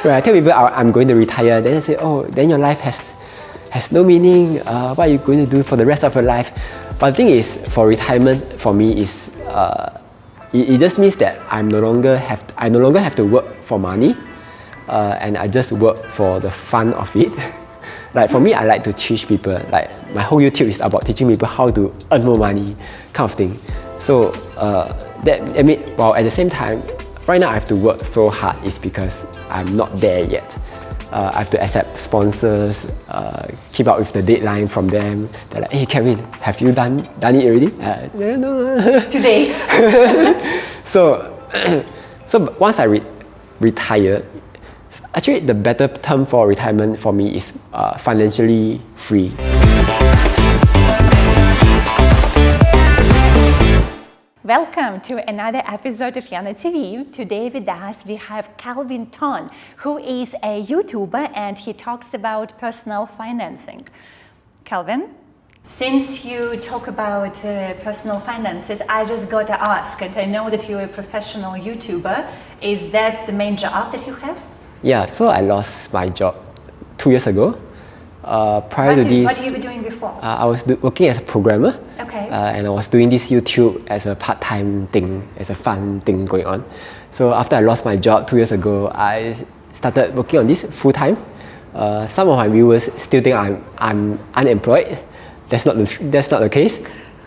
when I tell people I'm going to retire, then they say, oh, then your life has no meaning. What are you going to do for the rest of your life? But the thing is, for retirement, for me, is it just means that I no longer have to work for money, and I just work for the fun of it. Like for me, I like to teach people. Like my whole YouTube is about teaching people how to earn more money, kind of thing. So while at the same time, right now I have to work so hard is because I'm not there yet. I have to accept sponsors, keep up with the deadline from them. They're like, hey Kelvin, have you done it already? No. Today. So once I retire, actually the better term for retirement for me is financially free. Welcome to another episode of Yana TV. Today with us we have Kelvin Tan, who is a YouTuber and he talks about personal financing. Kelvin, since you talk about personal finances, I just got to ask, and I know that you're a professional YouTuber, is that the main job that you have? Yeah, so I lost my job 2 years ago. Prior to this, what have you been doing before? I was working as a programmer. Okay. And I was doing this YouTube as a part-time thing, as a fun thing going on. So after I lost my job 2 years ago, I started working on this full-time. Some of my viewers still think I'm unemployed. That's not the case.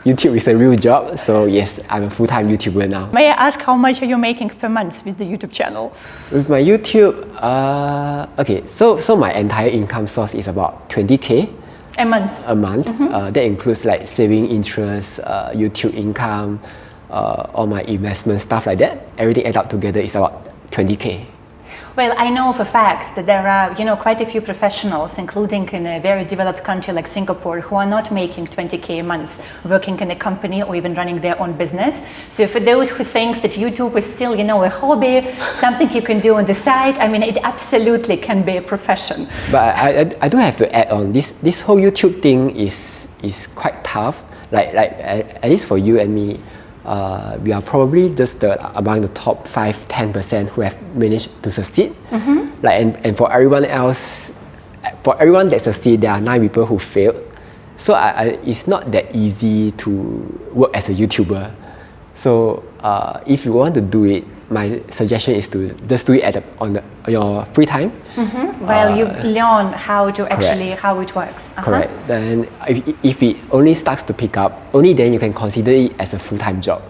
YouTube is a real job, so yes, I'm a full-time YouTuber now. May I ask how much are you making per month with the YouTube channel? With my YouTube, okay, so my entire income source is about 20K. A month? A month. Mm-hmm. That includes like saving interest, YouTube income, all my investment, stuff like that. Everything added up together is about 20K. Well, I know for a fact that there are, quite a few professionals, including in a very developed country like Singapore, who are not making 20K a month working in a company or even running their own business. So for those who think that YouTube is still, a hobby, something you can do on the side, I mean, it absolutely can be a profession. But I do have to add on, this whole YouTube thing is quite tough. Like at least for you and me, we are probably just among the top 5-10% who have managed to succeed. Mm-hmm. And for everyone else, for everyone that succeed, there are 9 people who failed. So it's not that easy to work as a YouTuber. So if you want to do it, my suggestion is to just do it on your free time. Mm-hmm. While you learn how to actually, how it works. Correct. Then if it only starts to pick up, only then you can consider it as a full-time job.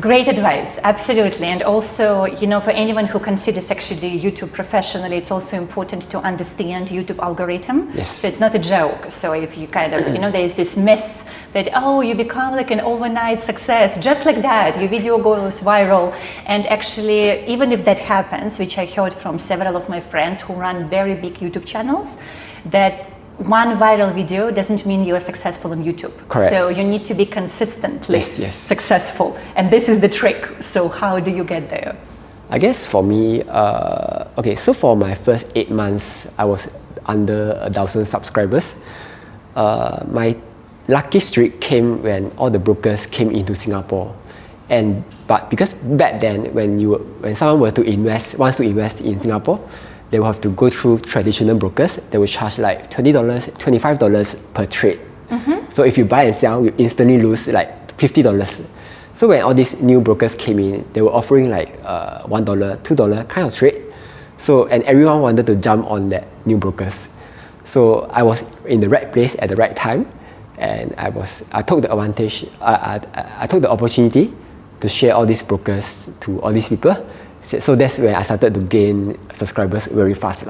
Great advice, absolutely. And also, for anyone who considers actually YouTube professionally, it's also important to understand YouTube algorithm. Yes. So it's not a joke. So if you kind of, there's this myth that, you become like an overnight success, just like that, your video goes viral. And actually, even if that happens, which I heard from several of my friends who run very big YouTube channels, that one viral video doesn't mean you're successful on YouTube. Correct. So you need to be consistently successful. And this is the trick. So how do you get there? I guess for me, so for my first 8 months, I was under 1,000 subscribers. My lucky streak came when all the brokers came into Singapore. But because back then, when someone wants to invest in Singapore, they will have to go through traditional brokers. They will charge like $20, $25 per trade. Mm-hmm. So if you buy and sell, you instantly lose like $50. So when all these new brokers came in, they were offering like $1, $2 kind of trade. So, and everyone wanted to jump on that new brokers. So I was in the right place at the right time, and I took the advantage. I took the opportunity to share all these brokers to all these people. So that's when I started to gain subscribers very fast.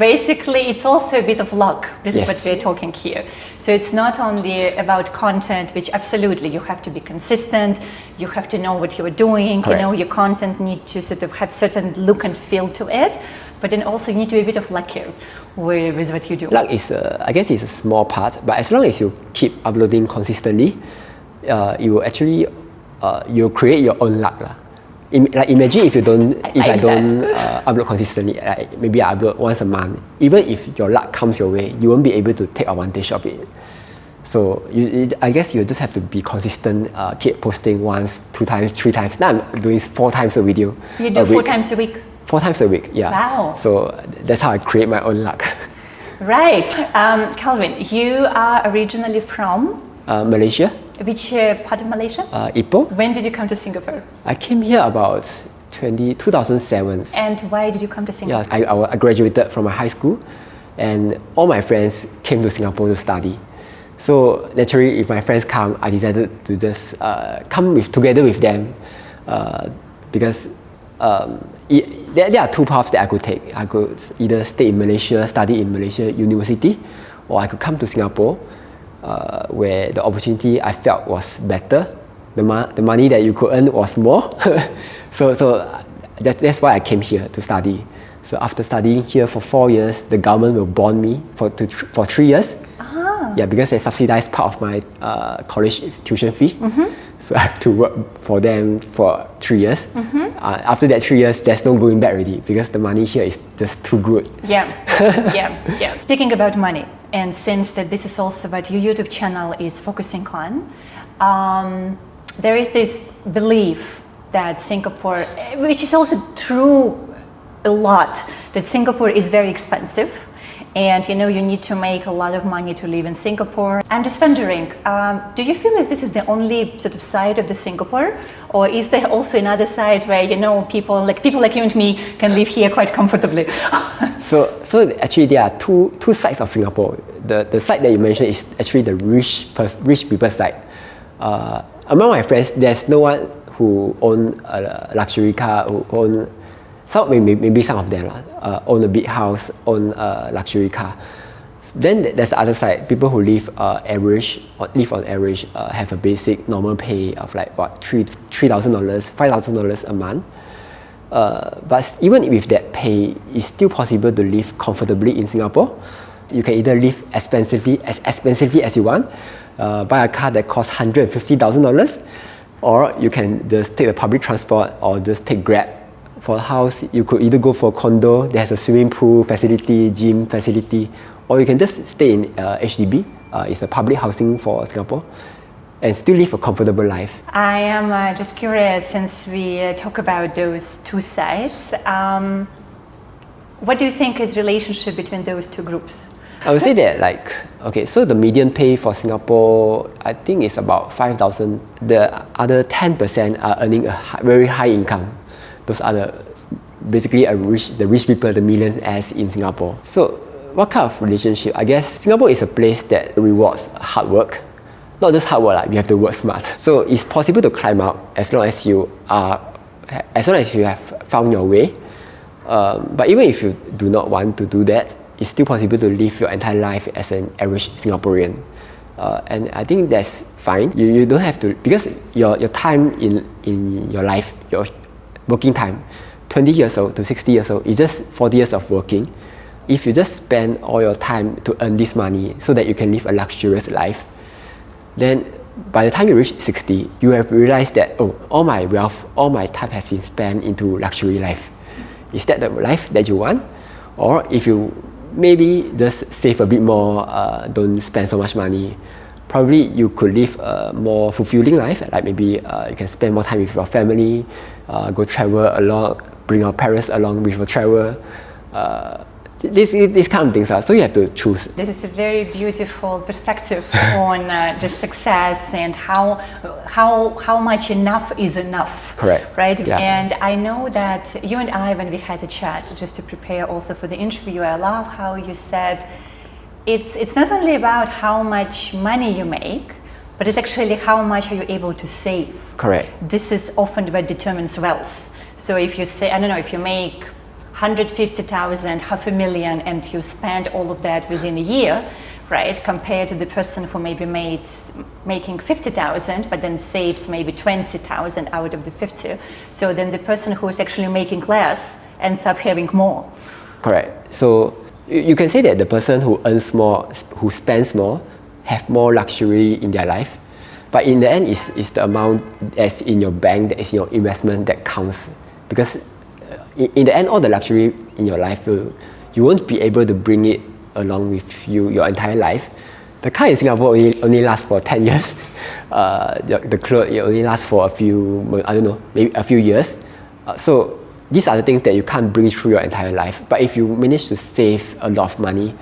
Basically, it's also a bit of luck. This is what we're talking here. So it's not only about content, which absolutely you have to be consistent, you have to know what you're doing, Correct. Your content need to sort of have certain look and feel to it, but then also you need to be a bit of lucky with what you do. Luck is, I guess, it's a small part, but as long as you keep uploading consistently, you will actually you'll create your own luck. Like imagine if I don't upload consistently, like maybe I upload once a month. Even if your luck comes your way, you won't be able to take advantage of it. So I guess you just have to be consistent, keep posting once, 2 times, 3 times. Now I'm doing 4 times a video. You do 4 times a week? 4 4 times a week, yeah. Wow. So that's how I create my own luck. Right. Calvin, you are originally from? Malaysia. Which part of Malaysia? Ipoh. When did you come to Singapore? I came here about 2007. And why did you come to Singapore? Yeah, I graduated from my high school, and all my friends came to Singapore to study. So naturally, if my friends come, I decided to just come together with them, because there are two paths that I could take. I could either stay in Malaysia, study in Malaysia University, or I could come to Singapore, where the opportunity I felt was better. The money that you could earn was more. so that's why I came here to study. So after studying here for 4 years, the government will bond me for 3 years. Yeah, because they subsidize part of my college tuition fee. So I have to work for them for 3 years. After that 3 years, there's no going back already because the money here is just too good. Yeah. Speaking about money, and since that this is also what your YouTube channel is focusing on, there is this belief that Singapore, which is also true a lot, that Singapore is very expensive. And you need to make a lot of money to live in Singapore. I'm just wondering, do you feel as this is the only sort of side of the Singapore, or is there also another side where people like you and me can live here quite comfortably? So actually there are two sides of Singapore. The side that you mentioned is actually the rich people side. Among my friends, there's no one who own a luxury car, who own. Maybe some of them own a big house, own a luxury car. Then there's the other side, people who live on average, have a basic normal pay of like what, $3,000, $5,000 a month. But even with that pay, it's still possible to live comfortably in Singapore. You can either live as expensively as you want, buy a car that costs $150,000, or you can just take the public transport or just take Grab. For a house, you could either go for a condo that has a swimming pool facility, gym facility, or you can just stay in HDB, it's the public housing for Singapore, and still live a comfortable life. I am just curious, since we talk about those two sides, what do you think is the relationship between those two groups? I would say that so the median pay for Singapore, I think is about 5,000. The other 10% are earning a very high income. Those are basically the rich people, the millionaires in Singapore. So what kind of relationship? I guess Singapore is a place that rewards hard work. Not just hard work, you have to work smart. So it's possible to climb up as long as you have found your way. But even if you do not want to do that, it's still possible to live your entire life as an average Singaporean. And I think that's fine. You don't have to, because your time in your life, your working time, 20 years old to 60 years old, is just 40 years of working. If you just spend all your time to earn this money so that you can live a luxurious life, then by the time you reach 60, you have realized that, all my wealth, all my time has been spent into luxury life. Is that the life that you want? Or if you maybe just save a bit more, don't spend so much money, probably you could live a more fulfilling life. Like maybe you can spend more time with your family, go travel along, bring your parents along with your travel. These kind of things. So you have to choose. This is a very beautiful perspective on just success and how much enough is enough. Correct. Right? Yeah. And I know that you and I, when we had a chat, just to prepare also for the interview, I love how you said it's not only about how much money you make, but it's actually how much are you able to save. Correct. This is often what determines wealth. So if you say, I don't know, if you make 150,000, $500,000, and you spend all of that within a year, right? Compared to the person who maybe making 50,000, but then saves maybe 20,000 out of the 50. So then the person who is actually making less ends up having more. Correct. So you can say that the person who earns more, who spends more, have more luxury in their life. But in the end, it's the amount that's in your bank, that is in your investment that counts. Because in the end, all the luxury in your life, you won't be able to bring it along with you your entire life. The car in Singapore only lasts for 10 years. The clothes only lasts for maybe a few years. So these are the things that you can't bring through your entire life. But if you manage to save a lot of money,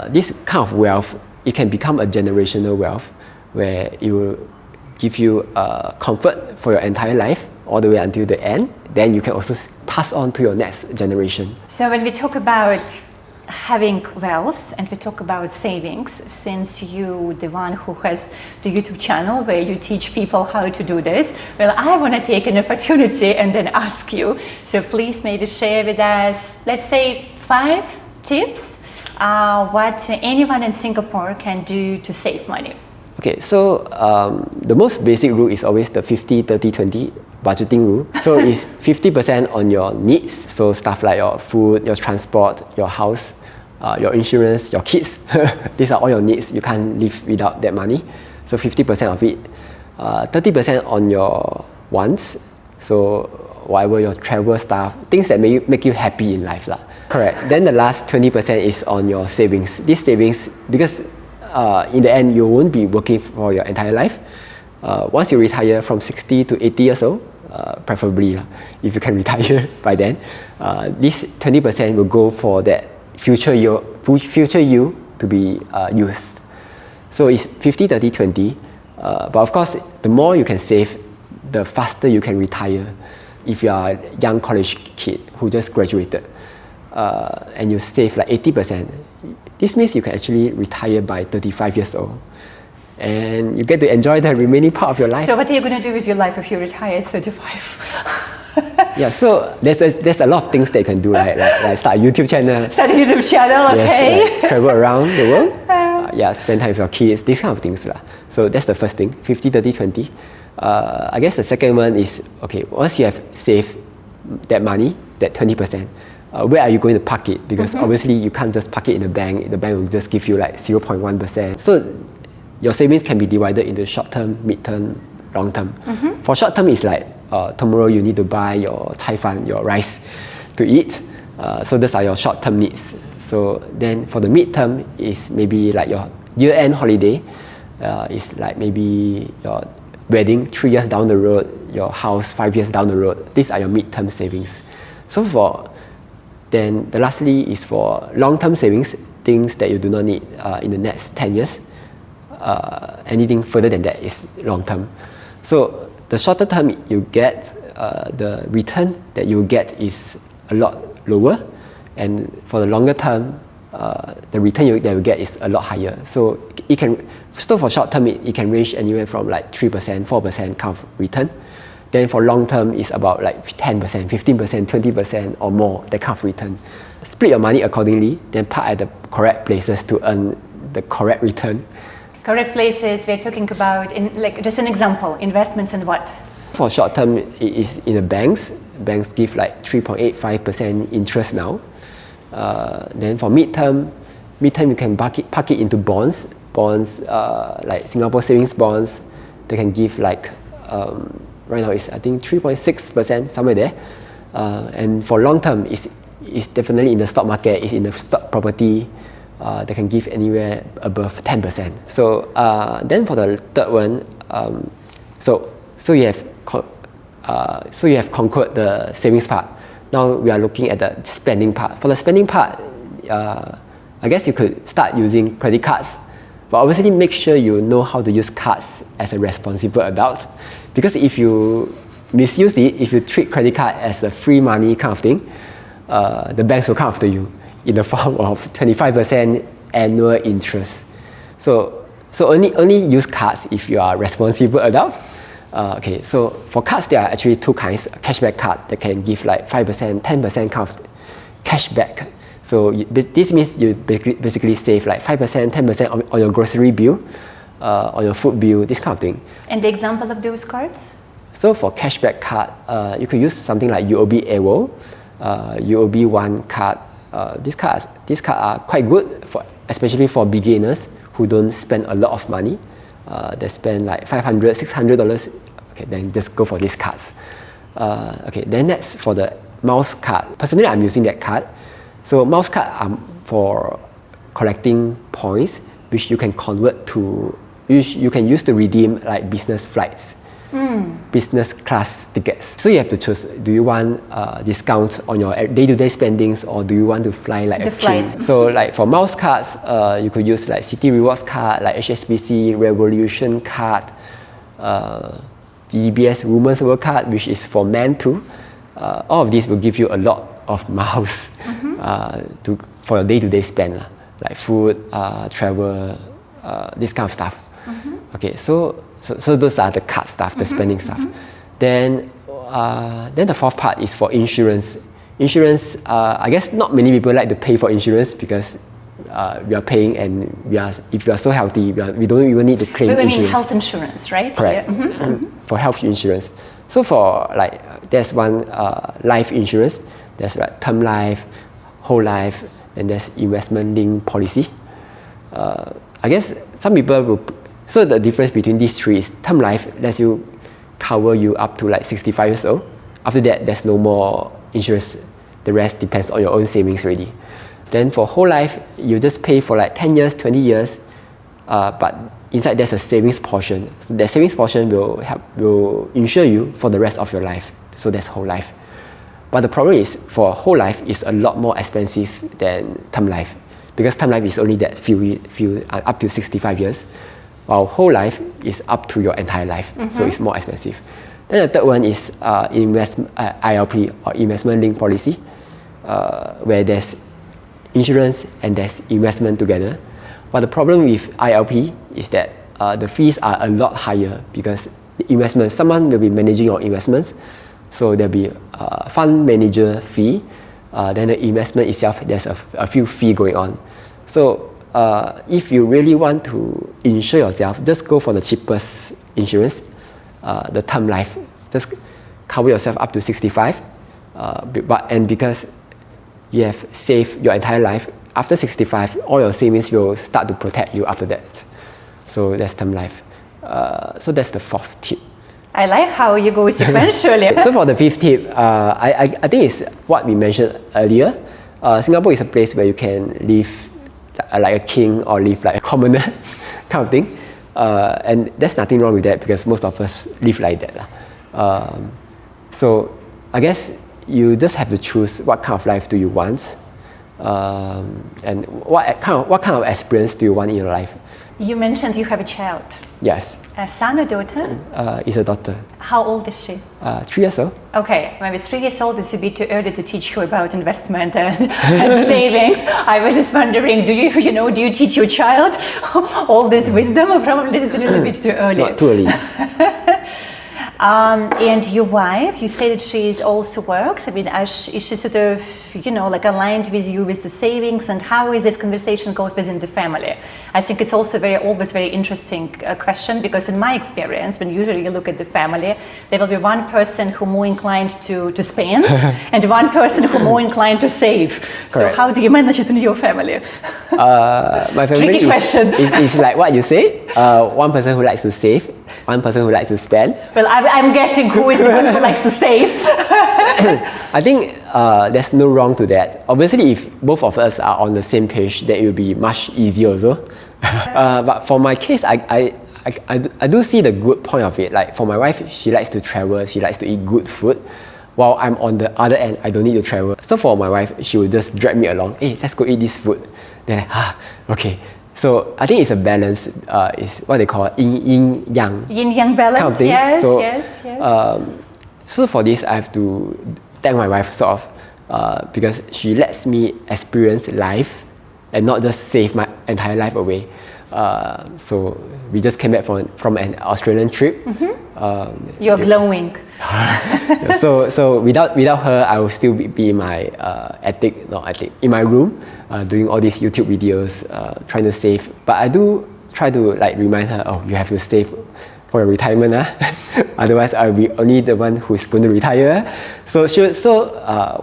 this kind of wealth, it can become a generational wealth where it will give you comfort for your entire life all the way until the end. Then you can also pass on to your next generation. So when we talk about having wealth and we talk about savings, since you the one who has the YouTube channel where you teach people how to do this, well, I want to take an opportunity and then ask you, so please maybe share with us, let's say 5 tips what anyone in Singapore can do to save money. Okay, so the most basic rule is always the 50-30-20 budgeting rule. So it's 50% on your needs, so stuff like your food, your transport, your house, your insurance, your kids. These are all your needs. You can't live without that money. So 50% of it. 30% on your wants, so whatever your travel stuff, things that make you happy in life. Correct. Then the last 20% is on your savings. These savings, because in the end, you won't be working for your entire life. Once you retire from 60 to 80 years old, preferably if you can retire by then, this 20% will go for that future you to be used. So it's 50-30-20. But of course, the more you can save, the faster you can retire. If you are a young college kid who just graduated and you save like 80%, this means you can actually retire by 35 years old. And you get to enjoy the remaining part of your life. So what are you going to do with your life if you retire at 35? Yeah, so there's a lot of things that you can do, right? Like start a YouTube channel. Start a YouTube channel, okay. Yes, travel around the world. Spend time with your kids, these kind of things. So that's the first thing, 50-30-20. I guess the second one is, okay, once you have saved that money, that 20%, where are you going to park it? Because obviously you can't just park it in the bank. The bank will just give you like 0.1%. So your savings can be divided into short-term, mid-term, long-term. For short-term, it's like tomorrow you need to buy your cai fan, your rice to eat. So those are your short-term needs. So then for the mid-term, is maybe like your year-end holiday. It's like maybe your wedding 3 years down the road, your house 5 years down the road. These are your mid-term savings. So then the lastly is for long-term savings, things that you do not need in the next 10 years. Anything further than that is long-term. So the shorter term you get, the return that you get is a lot lower, and for the longer term, the return that you get is a lot higher. So for short term, it can range anywhere from like 3%, 4% kind of return. Then for long term, it's about like 10%, 15%, 20% or more, that kind of return. Split your money accordingly, then park at the correct places to earn the correct return. Correct places, we're talking about, like just an example, investments in what? For short term, it is in the banks. Banks give like 3.85% interest now. Then for mid-term you can park it into bonds. Bonds like Singapore savings bonds, they can give like, right now it's I think 3.6%, somewhere there. And for long term, it's definitely in the stock market, it's in the stock property. They can give anywhere above 10%. So then for the third one, so you have conquered the savings part. Now we are looking at the spending part. For the spending part, I guess you could start using credit cards, but obviously make sure you know how to use cards as a responsible adult. Because if you misuse it, if you treat credit card as a free money kind of thing, the banks will come after you in the form of 25% annual interest. So only use cards if you are responsible adults. Okay, so for cards, there are actually two kinds. A cashback card that can give like 5%, 10% kind of cashback. So this means you basically save like 5%, 10% on your grocery bill, on your food bill, this kind of thing. And the example of those cards? So for cashback card, you could use something like UOB Airworld, UOB One card. These cards are quite good, especially for beginners who don't spend a lot of money. They spend like $500, $600. Okay, then just go for these cards. Okay, then next for the mouse card. Personally, I'm using that card. So mouse card are for collecting points, which you can convert to, which you can use to redeem like business flights. business class tickets. So you have to choose, do you want discounts on your day-to-day spendings, or do you want to fly like a king? So like for miles cards, you could use like City Rewards card, like HSBC Revolution card, DBS Women's World card, which is for men too. All of these will give you a lot of miles for your day-to-day spend, like food, travel, this kind of stuff. Okay, so those are the card stuff, the spending stuff. Then the fourth part is for insurance. Insurance, I guess not many people like to pay for insurance because we are paying, and if we are so healthy, we don't even need to claim insurance. We mean health insurance, right? Correct. Yeah. For health insurance. So for there's one life insurance. There's like term life, whole life, and there's investment linked policy. I guess some people will. So the difference between these three is term life lets you cover you up to like 65 years old. After that, there's no more insurance. The rest depends on your own savings already. Then for whole life, you just pay for like 10 years, 20 years, but inside there's a savings portion. So that savings portion will insure you for the rest of your life. So that's whole life. But the problem is, for whole life is a lot more expensive than term life, because term life is only that few up to 65 years, while whole life is up to your entire life. So it's more expensive. Then the third one is ILP, or investment linked policy, where there's insurance and there's investment together. But the problem with ILP is that the fees are a lot higher, because the investment, someone will be managing your investments. So there'll be a fund manager fee. Then the investment itself, there's a few fees going on. So if you really want to insure yourself, just go for the cheapest insurance, the term life. Just cover yourself up to 65. And because you have saved your entire life, after 65, all your savings will start to protect you after that. So that's term life. So that's the fourth tip. I like how you go sequentially. So for the fifth tip, I think it's what we mentioned earlier. Singapore is a place where you can live like a king or live like a commoner kind of thing. And there's nothing wrong with that, because most of us live like that. So I guess you just have to choose what kind of life do you want, and what kind of experience do you want in your life. You mentioned you have a child. Yes. A son or daughter? It's a daughter. How old is she? 3 years old. Okay, maybe 3 years old is a bit too early to teach her about investment and savings. I was just wondering, do you teach your child all this wisdom, or probably it's a little bit too early? Not too early. And your wife, you say that she also works. I mean, is she sort of, like aligned with you with the savings, and how is this conversation goes within the family? I think it's also always very interesting question, because in my experience, when usually you look at the family, there will be one person who more inclined to spend, and one person who more inclined to save. Correct. So how do you manage it in your family? My family is like what you say. One person who likes to save, one person who likes to spend. Well, I'm guessing who is the one who likes to save. I think there's no wrong to that. Obviously, if both of us are on the same page, then it will be much easier also. But for my case, I do see the good point of it. Like for my wife, she likes to travel, she likes to eat good food, while I'm on the other end, I don't need to travel. So for my wife, she will just drag me along. Hey, let's go eat this food. Then okay. So I think it's a balance. It's what they call yin yang. Yin yang balance. Kind of thing. Yes, so, yes. So for this, I have to thank my wife sort of, because she lets me experience life and not just save my entire life away. So we just came back from an Australian trip. You're glowing. So without her, I will still be in my in my room, doing all these YouTube videos, trying to save. But I do try to remind her, you have to save for your retirement. Otherwise, I'll be only the one who's going to retire. So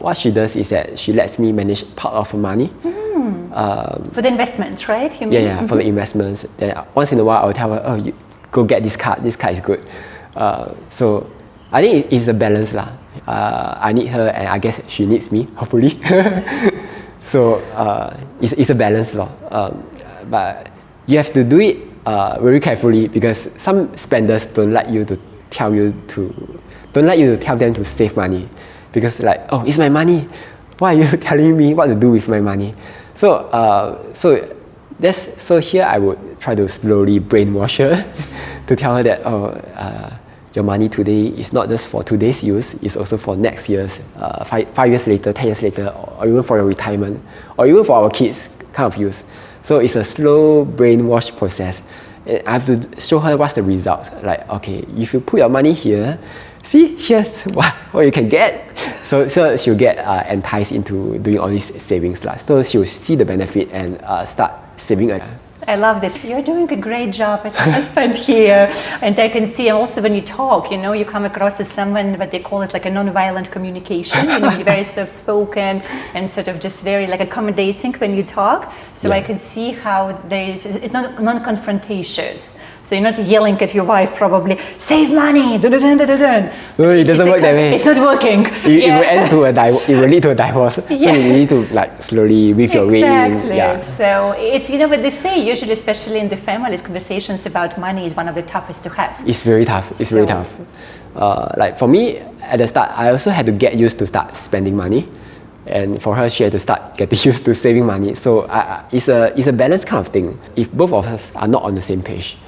what she does is that she lets me manage part of her money. For the investments, right? You mean? Yeah, for the investments. Then once in a while, I'll tell her, you go get this card. This card is good. So I think it's a balance lah. I need her, and I guess she needs me, hopefully. So it's a balance law. But you have to do it very carefully, because some spenders don't like you to let you tell them to save money, because like, oh, it's my money. Why are you telling me what to do with my money? So here I would try to slowly brainwash her to tell her that, your money today is not just for today's use, it's also for next year's, 5 years later, 10 years later, or even for your retirement, or even for our kids kind of use. So it's a slow brainwash process. I have to show her what's the results. Like, okay, if you put your money here, see, here's what you can get. So she'll get enticed into doing all these savings. So she'll see the benefit and start saving. I love this. You're doing a great job as a husband here. And I can see also when you talk, you come across as someone, what they call it like a non-violent communication. You're very soft-spoken and sort of just very like accommodating when you talk. So I can see how it's not non-confrontacious. So you're not yelling at your wife probably, save money, No, it doesn't work that way. It's not working. It will end to it will lead to a divorce. So you need to like slowly weave your way in. Exactly. So it's, what they say, usually, especially in the families, conversations about money is one of the toughest to have. It's very tough. It's very tough. Like for me, at the start, I also had to get used to start spending money. And for her, she had to start getting used to saving money. So it's a balanced kind of thing. If both of us are not on the same page,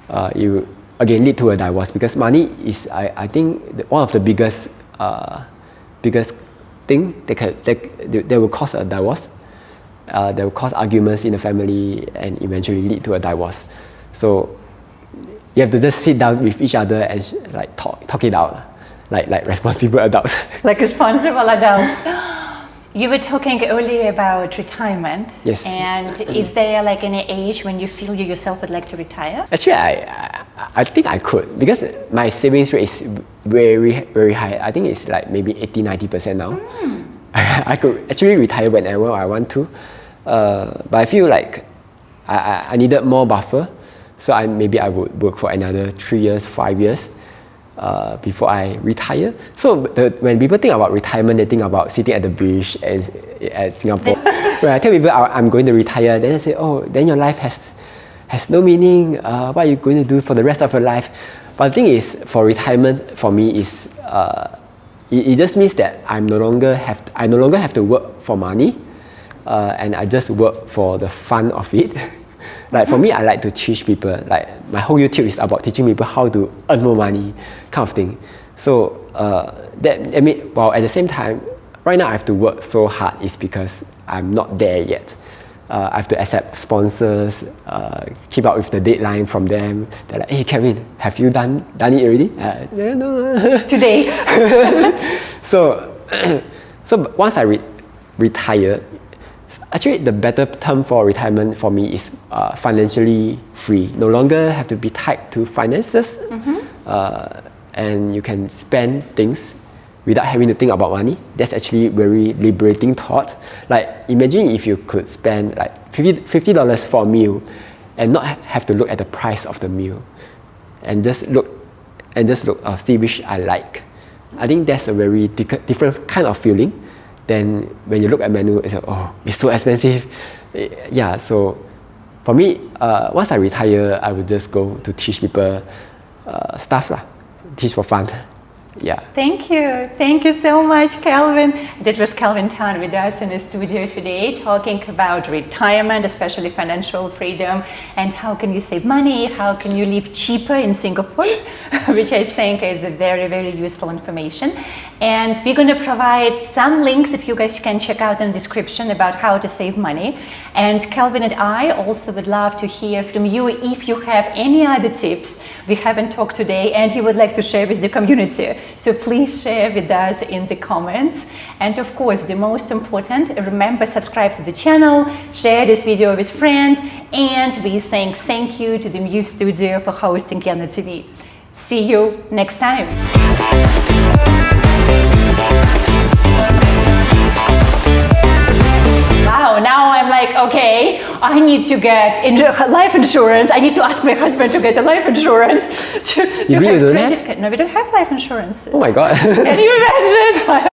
it will again lead to a divorce, because money is, I think, one of the biggest thing that will cause a divorce. That will cause arguments in the family and eventually lead to a divorce. So you have to just sit down with each other and like talk it out, like responsible adults. Like responsible adults. You were talking earlier about retirement. Yes. And is there like any age when you feel you yourself would like to retire? Actually, I think I could, because my savings rate is very, very high. I think it's like maybe 80-90% now. I could actually retire whenever I want to. But I feel like I needed more buffer. So maybe I would work for another 3 years, 5 years. Before I retire. So when people think about retirement, they think about sitting at the beach at Singapore. When I tell people I'm going to retire, then they say, oh, then your life has no meaning. What are you going to do for the rest of your life? But the thing is, for retirement, for me, is it just means that I no longer have to work for money, and I just work for the fun of it. Like for me, I like to teach people. Like my whole YouTube is about teaching people how to earn more money, kind of thing. So while at the same time, right now I have to work so hard is because I'm not there yet. I have to accept sponsors, keep up with the deadline from them. They're like, hey Kevin, have you done it already? No. Today. So once I retire. Actually, the better term for retirement for me is financially free. No longer have to be tied to finances, and you can spend things without having to think about money. That's actually very liberating thought. Like imagine if you could spend like $50 for a meal, and not have to look at the price of the meal, and just look, see which I like. I think that's a very different kind of feeling. Then when you look at menu, it's like, oh, it's so expensive. Yeah, so for me, once I retire, I would just go to teach people stuff, teach for fun. Yeah. Thank you so much, Kelvin. That was Kelvin Tan with us in the studio today, talking about retirement, especially financial freedom, and how can you save money, how can you live cheaper in Singapore, which I think is a very, very useful information. And we're going to provide some links that you guys can check out in the description about how to save money. And Kelvin and I also would love to hear from you if you have any other tips we haven't talked today and you would like to share with the community. So please share with us in the comments. And of course, the most important, remember, subscribe to the channel, share this video with friends, and we saying thank you to the Muse Studio for hosting Yana TV. See you next time. Wow, now I'm like, okay, I need to get life insurance. I need to ask my husband to get the life insurance. You don't have? No, we don't have life insurance. Oh my God. Can you imagine?